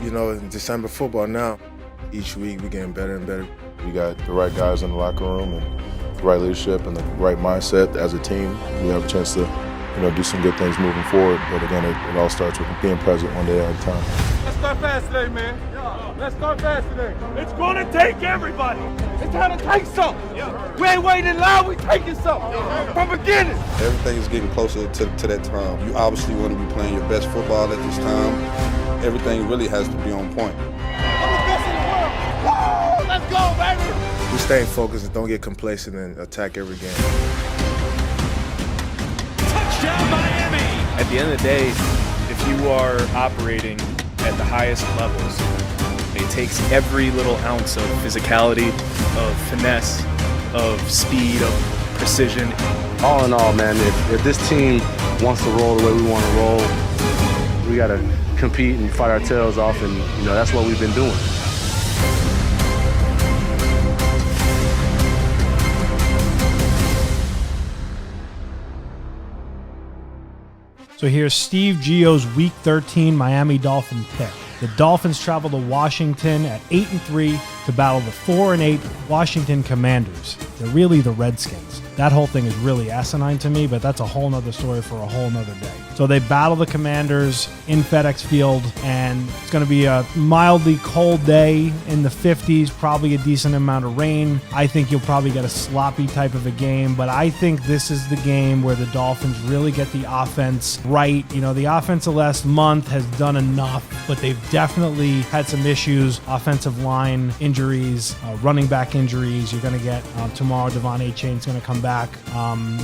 in December football now, each week we're getting better and better. We got the right guys in the locker room and the right leadership and the right mindset as a team. We have a chance to, do some good things moving forward. But again, it all starts with being present one day at a time. Let's start fast today, man. Let's start fast today. It's going to take everybody. It's time to take something. We ain't waiting in line. We taking something from beginning. Everything is getting closer to that time. You obviously want to be playing your best football at this time. Everything really has to be on point. I'm the best in the world. Woo! Let's go, baby. We stay focused and don't get complacent and attack every game. Touchdown, Miami! At the end of the day, if you are operating at the highest levels, it takes every little ounce of physicality, of finesse, of speed, of precision. All in all, man, if this team wants to roll the way we want to roll, we got to compete and fight our tails off, and that's what we've been doing. So here's Steve Gio's Week 13 Miami Dolphin pick. The Dolphins travel to Washington at 8-3 to battle the 4-8 Washington Commanders. They're really the Redskins. That whole thing is really asinine to me, but that's a whole nother story for a whole nother day. So they battle the Commanders in FedEx Field, and it's going to be a mildly cold day in the 50s, probably a decent amount of rain. I think you'll probably get a sloppy type of a game, but I think this is the game where the Dolphins really get the offense right. The offense the last month has done enough, but they've definitely had some issues. Offensive line injuries, running back injuries. You're going to get tomorrow, Devon Achane's going to come back.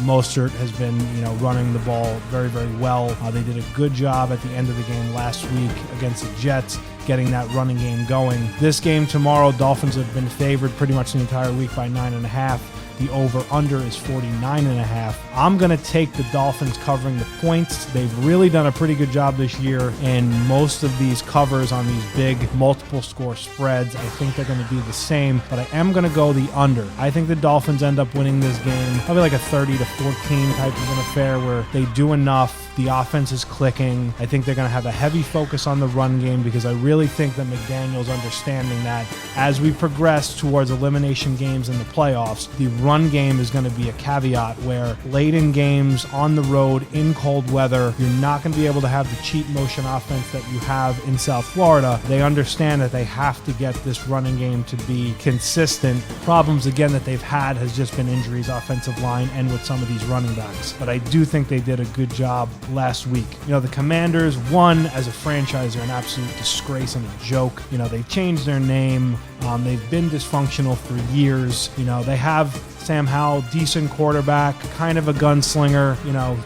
Mostert has been, running the ball very, very well. They did a good job at the end of the game last week against the Jets, getting that running game going. This game tomorrow, Dolphins have been favored pretty much the entire week by 9.5. The over-under is 49.5. I'm going to take the Dolphins covering the points. They've really done a pretty good job this year in most of these covers on these big multiple score spreads. I think they're going to do the same, but I am going to go the under. I think the Dolphins end up winning this game, probably like a 30-14 type of an affair where they do enough. The offense is clicking. I think they're going to have a heavy focus on the run game because I really think that McDaniel's understanding that as we progress towards elimination games in the playoffs, the run game is going to be a caveat where late in games on the road in cold weather, you're not going to be able to have the cheat motion offense that you have in South Florida. They understand that they have to get this running game to be consistent. Problems, again, that they've had has just been injuries, offensive line, and with some of these running backs. But I do think they did a good job last week. The Commanders, one, as a franchise, are an absolute disgrace and a joke. They changed their name. They've been dysfunctional for years. They have Sam Howell, decent quarterback, kind of a gunslinger,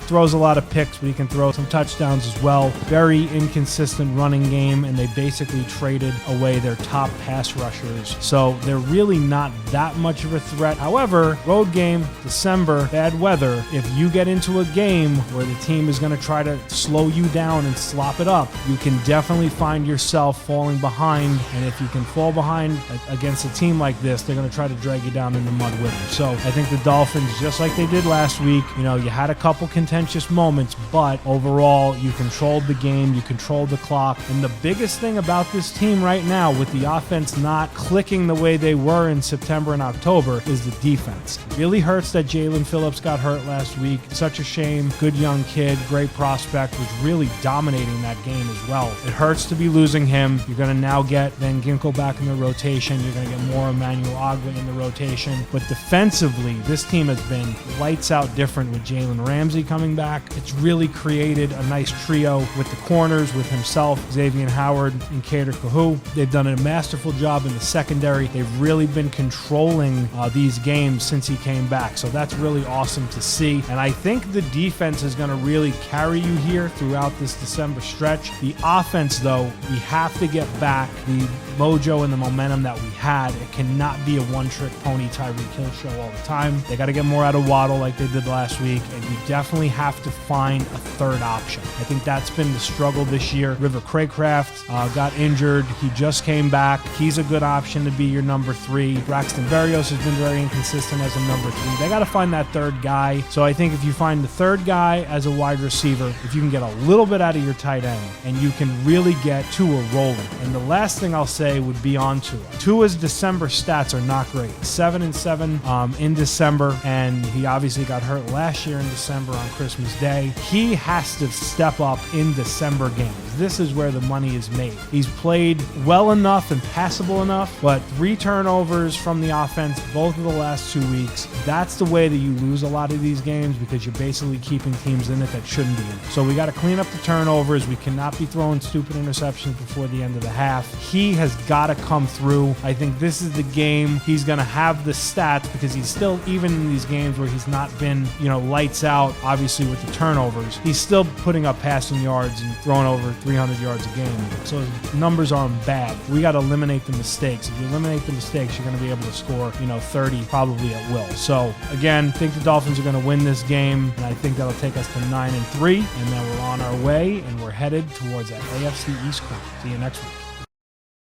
throws a lot of picks, but he can throw some touchdowns as well. Very inconsistent running game, and they basically traded away their top pass rushers. So they're really not that much of a threat. However, road game, December, bad weather. If you get into a game where the team is going to try to slow you down and slop it up, you can definitely find yourself falling behind. And if you can fall behind against a team like this, they're going to try to drag you down in the mud with them. So I think the Dolphins, just like they did last week, you had a couple contentious moments, but overall, you controlled the game, you controlled the clock. And the biggest thing about this team right now, with the offense not clicking the way they were in September and October, is the defense. It really hurts that Jalen Phillips got hurt last week. Such a shame. Good young kid, great prospect, was really dominating that game as well. It hurts to be losing him. You're going to now get Van Ginkel back in the rotation. You're going to get more Emmanuel Ogba in the rotation. But defensively, this team has been lights out different with Jalen Ramsey coming back. It's really created a nice trio with the corners, with himself, Xavier Howard, and Kader Kahu. They've done a masterful job in the secondary. They've really been controlling these games since he came back. So that's really awesome to see. And I think the defense is going to really carry you here throughout this December stretch. The offense, though, we have to get back the mojo and the momentum that we had. It cannot be a one-trick pony Tyreek Hill show all all the time. They got to get more out of Waddle like they did last week, and you definitely have to find a third option. I think that's been the struggle this year. River Craycraft got injured. He just came back. He's a good option to be your number 3. Braxton Berrios has been very inconsistent as a number 3. They got to find that third guy. So I think if you find the third guy as a wide receiver, if you can get a little bit out of your tight end, and you can really get Tua rolling. And the last thing I'll say would be on Tua. Tua's December stats are not great. 7-7 in December, and he obviously got hurt last year in December on Christmas Day. He has to step up in December games. This is where the money is made. He's played well enough and passable enough, but 3 turnovers from the offense both of the last 2 weeks. That's the way that you lose a lot of these games, because you're basically keeping teams in it that shouldn't be in it. So we got to clean up the turnovers. We cannot be throwing stupid interceptions before the end of the half. He has got to come through. I think this is the game he's going to have the stats, because he's still, even in these games where he's not been, lights out, obviously with the turnovers, he's still putting up passing yards and throwing over 300 yards a game. So his numbers aren't bad. We got to eliminate the mistakes. If you eliminate the mistakes, you're going to be able to score, 30 probably at will. So again, I think the Dolphins are going to win this game, and I think that'll take us to 9-3, and then we're on our way, and we're headed towards that AFC East crown. See you next week.